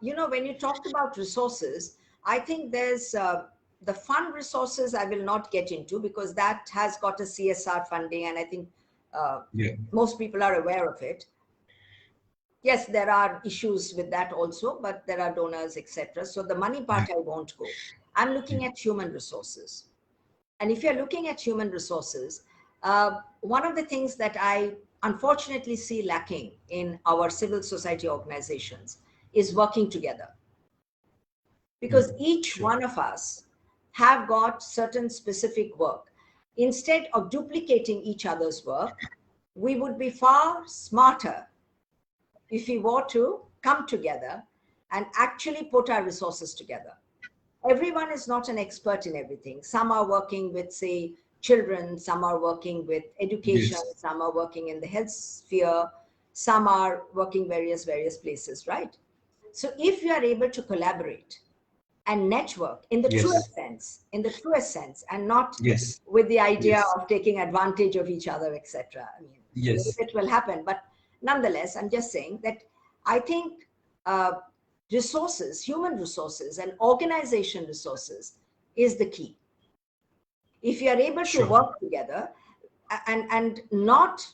When you talked about resources, I think there's the fund resources I will not get into because that has got a CSR funding, and I think uh, Yeah. most people are aware of it. Yes, there are issues with that also, but there are donors, etc. So the money part I won't go. I'm looking at human resources. And if you're looking at human resources, one of the things that I unfortunately see lacking in our civil society organizations is working together. Because each Sure. one of us have got certain specific work. Instead of duplicating each other's work, we would be far smarter if we were to come together and actually put our resources together. Everyone is not an expert in everything. Some are working with, say, children, some are working with education, Yes. some are working in the health sphere, some are working various places, right? So if you are able to collaborate and network Yes. in the truest sense, and not Yes. with the idea Yes. of taking advantage of each other, etc. I mean, a little Yes. bit will happen, but nonetheless, I'm just saying that I think uh, resources, human resources, and organization resources is the key. If you are able to Sure. work together and not,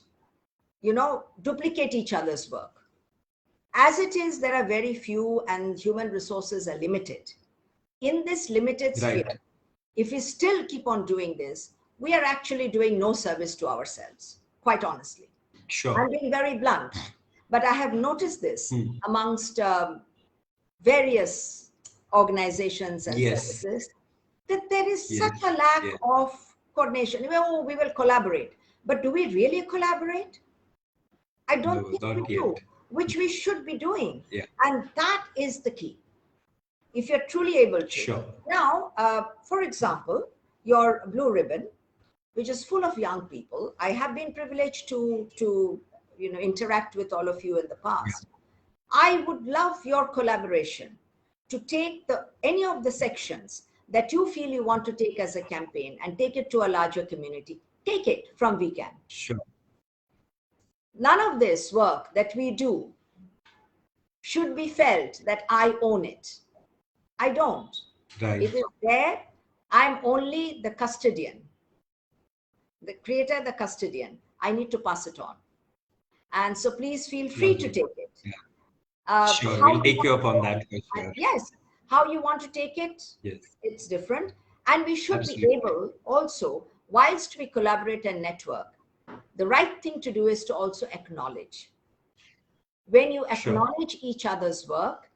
duplicate each other's work. As it is, there are very few, and human resources are limited. In this limited Right. sphere, if we still keep on doing this, we are actually doing no service to ourselves, quite honestly. Sure. I'm being very blunt, but I have noticed this Hmm. amongst various organizations and Yes. services that there is such Yes. a lack Yes. of coordination. Oh, we will collaborate. But do we really collaborate? I don't No, think we not do, yet. which we should be doing. Yeah. And that is the key. If you're truly able to. Sure. Now, for example, your Blue Ribbon, which is full of young people. I have been privileged to interact with all of you in the Yeah. past. I would love your collaboration to take any of the sections that you feel you want to take as a campaign and take it to a larger community. Take it from VCan. Sure. None of this work that we do should be felt that I own it. I don't. Right. It is there. I'm only the custodian. The creator, the custodian. I need to pass it on. And so please feel free to Lovely. take it. Yeah. Sure, How we'll take you up on that for sure. yes, how you want to take it, Yes. it's different. And we should be Absolutely. able also, whilst we collaborate and network, the right thing to do is to also acknowledge. When you Sure. acknowledge each other's work,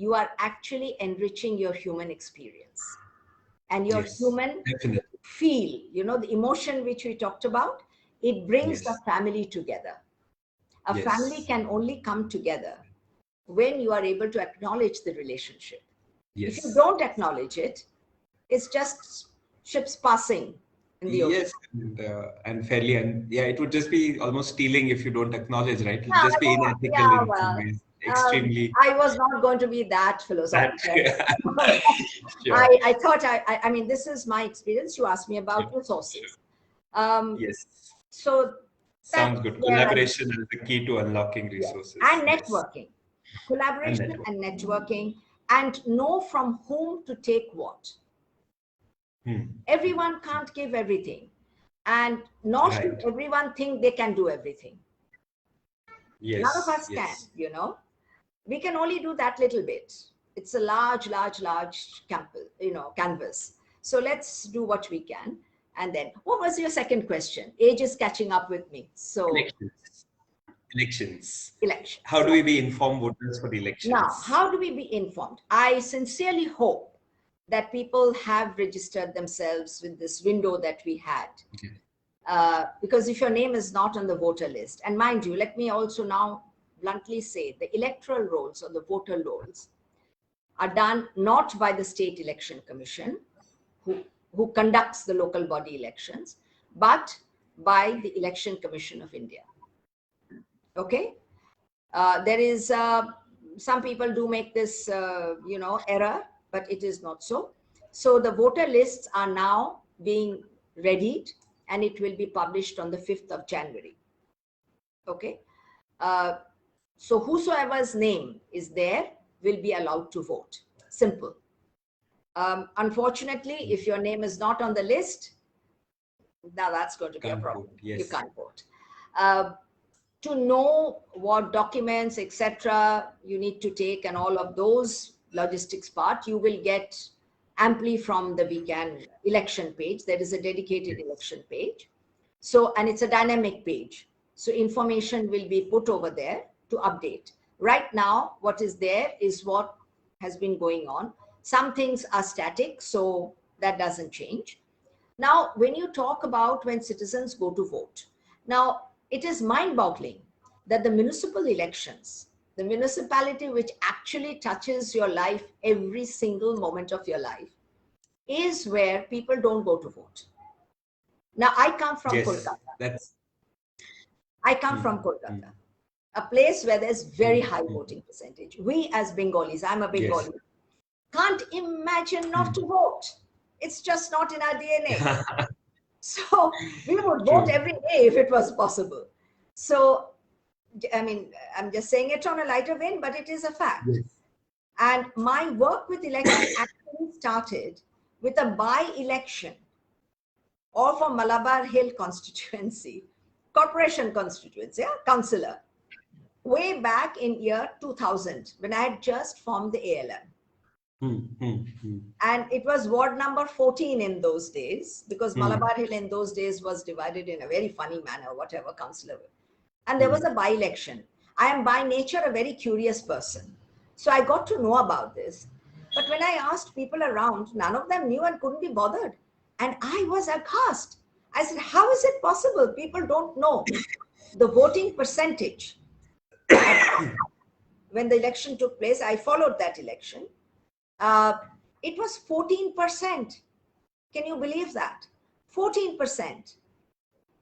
you are actually enriching your human experience and your Yes, human definitely. feel, you know, the emotion which we talked about, it brings the Yes. family together. A Yes. family can only come together when you are able to acknowledge the relationship. If you Yes. don't acknowledge it, it's just ships passing in the ocean. Yes, and fairly, and yeah, it would just be almost stealing if you don't acknowledge, right? It would Yeah, just be unethical yeah, in some well, ways, extremely I was not going to be that that. philosophical. Sure. I thought, I mean, this is my experience. You asked me about Sure. resources. Yes. So Sounds that's good. where I, Collaboration is the key to unlocking yes. resources. And Yes. networking, And collaboration network. and networking, and know from whom to take what. Everyone can't give everything, and nor should Right. everyone think they can do everything. None of Yes. us can, Yes. you know. We can only do that little bit. It's a large campus, you know, canvas. So let's do what we can. And then, what was your second question? Age is catching up with me. So, Elections. Elections. elections. How do we be informed voters for the Now, elections? how do we be informed? I sincerely hope that people have registered themselves with this window that we had. Okay. Because if your name is not on the voter list, and mind you, let me also now bluntly say the electoral rolls or the voter rolls are done not by the State Election Commission, who conducts the local body elections, but by the Election Commission of India. Okay? There is, some people do make this, you know, error, but it is not so. So the voter lists are now being readied, and it will be published on the 5th of January. Okay. So whosoever's name is there will be allowed to vote. Simple. Unfortunately, if your name is not on the list, now that's going to be a Can't problem. vote. Yes. You can't vote. To know what documents, etc., you need to take, and all of those logistics part, you will get amply from the VCan election page. There is a dedicated election page. So, and it's a dynamic page. So information will be put over there to update. Right now, what is there is what has been going on. Some things are static, so that doesn't change. Now, when you talk about when citizens go to vote, now it is mind-boggling that the municipal elections, the municipality which actually touches your life every single moment of your life, is where people don't go to vote. Now, I come from Yes. Kolkata. That's. I come from Kolkata, a place where there's very high voting percentage. We as Bengalis, I'm a Yes. Bengali, can't imagine not to vote. It's just not in our DNA. So we would vote True. every day if it was possible. So, I mean, I'm just saying it on a lighter vein, but it is a fact. Yes. And my work with election actually started with a by-election, or for Malabar Hill constituency, corporation constituency, yeah, councillor, way back in year 2000, when I had just formed the ALM. And it was ward number 14 in those days, because Malabar Hill in those days was divided in a very funny manner, whatever councillor. And there was a by-election. I am by nature a very curious person. So I got to know about this. But when I asked people around, none of them knew and couldn't be bothered. And I was aghast. I said, how is it possible? People don't know the voting percentage. When the election took place, I followed that election. It was 14%. Can you believe that? 14%.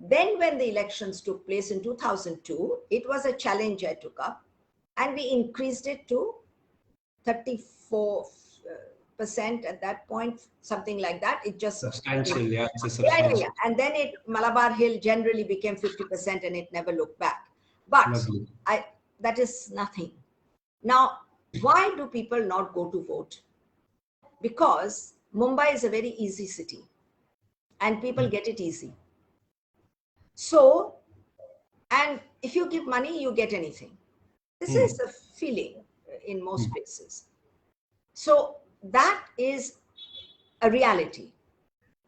Then when the elections took place in 2002, it was a challenge I took up, and we increased it to 34% at that point, something like that. It just substantial, yeah, it's a substantial. Yeah. And then Malabar Hill generally became 50%, and it never looked back. But that is nothing. Now, why do people not go to vote? Because Mumbai is a very easy city and people get it easy. So, and if you give money, you get anything. This is the feeling in most places. So that is a reality.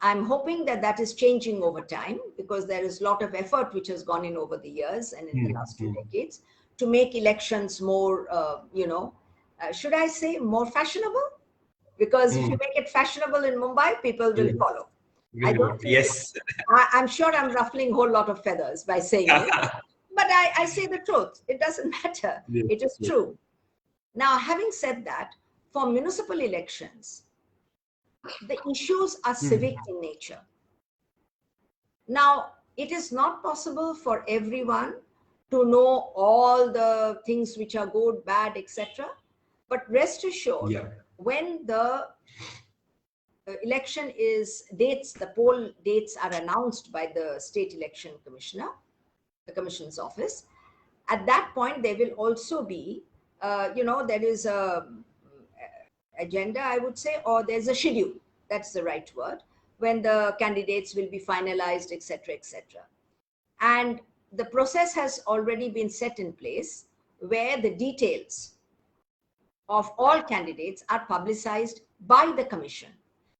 I'm hoping that that is changing over time, because there is a lot of effort which has gone in over the years and in the last 2 decades to make elections more, should I say more fashionable? Because if you make it fashionable in Mumbai, people will follow. I don't think, yes. I'm sure I'm ruffling a whole lot of feathers by saying it, but I say the truth. It doesn't matter. Yes, It is yes. true. Now, having said that, for municipal elections, the issues are civic in nature. Now, it is not possible for everyone to know all the things which are good, bad, etc. But rest assured, Yeah. when the election is dates, the poll dates are announced by the state election commissioner, the commission's office. At that point, there will also be, there is a agenda, I would say, or there's a schedule. That's the right word. When the candidates will be finalized, etc., etc. And the process has already been set in place, where the details of all candidates are publicized by the commission.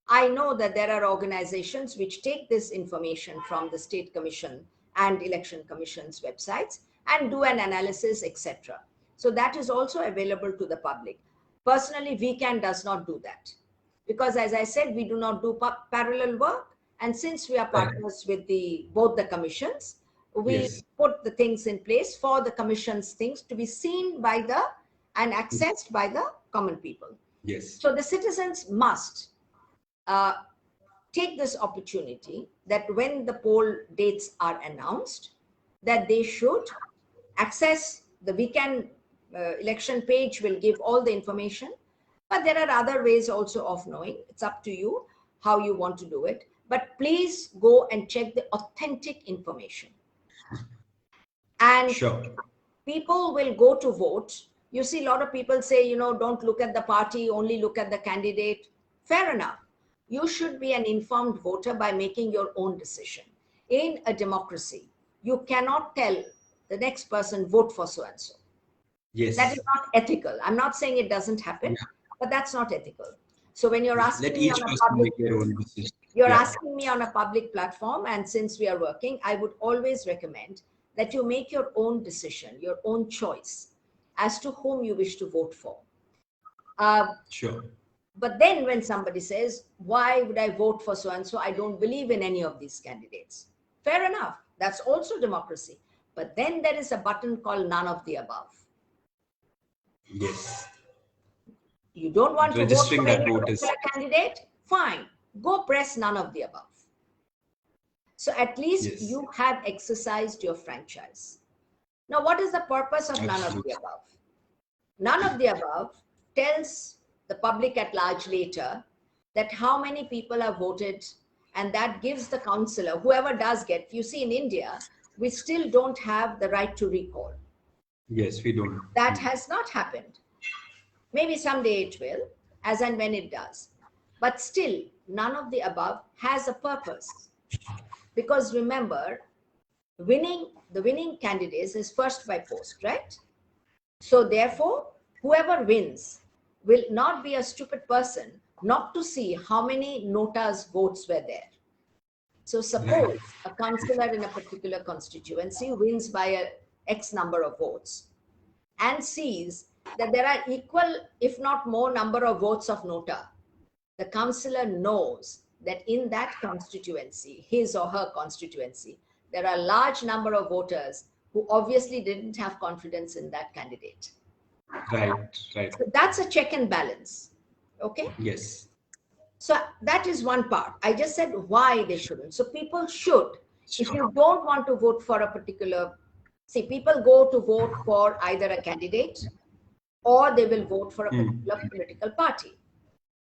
I know that there are organizations which take this information from the state commission and election commission's websites and do an analysis, etc. So that is also available to the public. Personally, VCan does not do that, because, as I said, we do not do parallel work. And since we are partners with both the commissions, we Yes. put the things in place for the commission's things to be seen by and accessed by the common people. Yes. So the citizens must take this opportunity that when the poll dates are announced, that they should access the VCan election page. Will give all the information, but there are other ways also of knowing. It's up to you how you want to do it, but please go and check the authentic information. And Sure. people will go to vote. You see, a lot of people say, don't look at the party, only look at the candidate. Fair enough. You should be an informed voter by making your own decision. In a democracy, you cannot tell the next person, vote for so and so. Yes. That is not ethical. I'm not saying it doesn't happen, but that's not ethical. So when you're asking Let me each on a person public, make their own decision. you're Yeah. asking me on a public platform, and since we are working, I would always recommend that you make your own decision, your own choice as to whom you wish to vote for. Sure. But then when somebody says, why would I vote for so and so? I don't believe in any of these candidates. Fair enough. That's also democracy. But then there is a button called none of the above. Yes. You don't want to vote Registering for that any vote is particular candidate? Fine. Go press none of the above. So at least yes. you have exercised your franchise. Now, what is the purpose of none of the Absolutely. above? None of the above tells the public at large later that how many people have voted, and that gives the councillor, whoever does get, you see in India, we still don't have the right to recall. Yes, we don't. That has not happened. Maybe someday it will, as and when it does. But still, none of the above has a purpose. Because remember, the winning candidates is first by post, right? So therefore, whoever wins will not be a stupid person not to see how many notas votes were there. So suppose a councillor in a particular constituency wins by a X number of votes and sees that there are equal, if not more, number of votes of nota. The councillor knows that in that constituency, his or her constituency, there are a large number of voters who obviously didn't have confidence in that candidate. Right. So that's a check and balance. Okay. Yes. So that is one part. I just said why they shouldn't. So people should, if you don't want to vote for a particular, see, people go to vote for either a candidate or they will vote for a particular political party.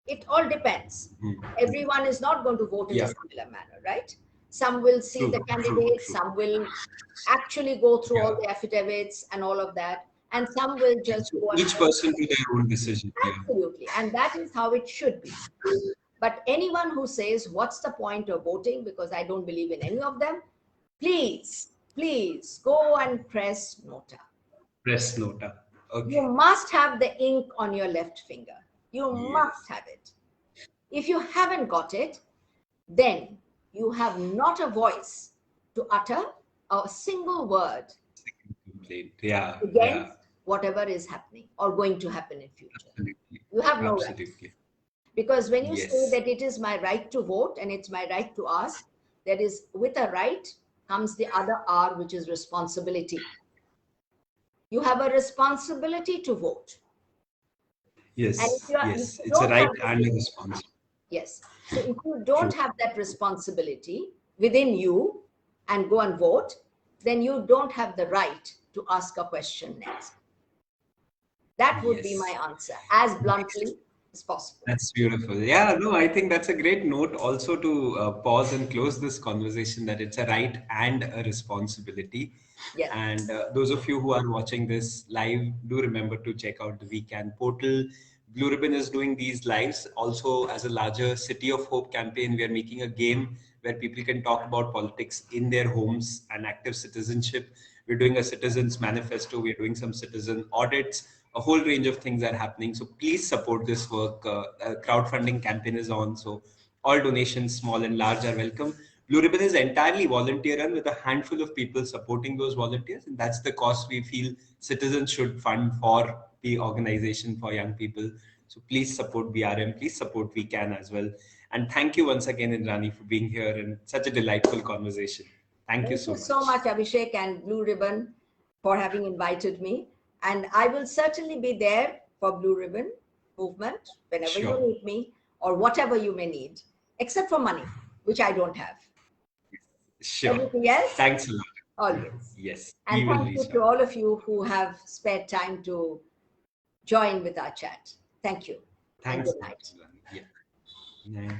It all depends. Everyone is not going to vote in a similar manner, right? Some will see the candidate, some will actually go through all the affidavits and all of that. and some will just So go and each person to their own decision. Yeah. absolutely, and that is how it should be. But anyone who says, what's the point of voting? Because I don't believe in any of them, please, please go and press nota. Press nota. You Okay. must have the ink on your left finger. You must Yes. have it. If you haven't got it, then you have not a voice to utter a single word Complaint. Yeah. Yeah. against whatever is happening or going to happen in future. Absolutely. You have no right. Absolutely. Because when you say Yes. that it is my right to vote and it's my right to ask, that is, with a right comes the other R, which is responsibility. You have a responsibility to vote. And if Yes. if Yes. you It's a don't right have and the, a response. yes, so if you don't True. have that responsibility within you and go and vote, then you don't have the right to ask a question next. That would be my Yes. answer, as bluntly as possible. That's beautiful. Yeah, no, I think that's a great note also to pause and close this conversation that it's a right and a responsibility. Yes, And those of you who are watching this live, do remember to check out the VCan portal. Blue Ribbon is doing these lives also as a larger City of Hope campaign. We are making a game where people can talk about politics in their homes and active citizenship. We're doing a citizens manifesto. We're doing some citizen audits. A whole range of things are happening. So please support this work. A crowdfunding campaign is on. So all donations, small and large, are welcome. Blue Ribbon is entirely volunteer run with a handful of people supporting those volunteers. And that's the cost we feel citizens should fund for the organization for young people. So please support BRM. Please support VCan as well. And thank you once again, Indrani, for being here and such a delightful conversation. Thank you thank so you so much. much, Abhishek and Blue Ribbon, for having invited me. And I will certainly be there for Blue Ribbon movement whenever you Sure. need me or whatever you may need, except for money, which I don't have. Sure. Everything else, Thanks a lot. always. Yes, And we will thank you reach to out. all of you who have spared time to join with our chat. Thank you and Thanks good so much, night. Indrani. Yeah. Yeah.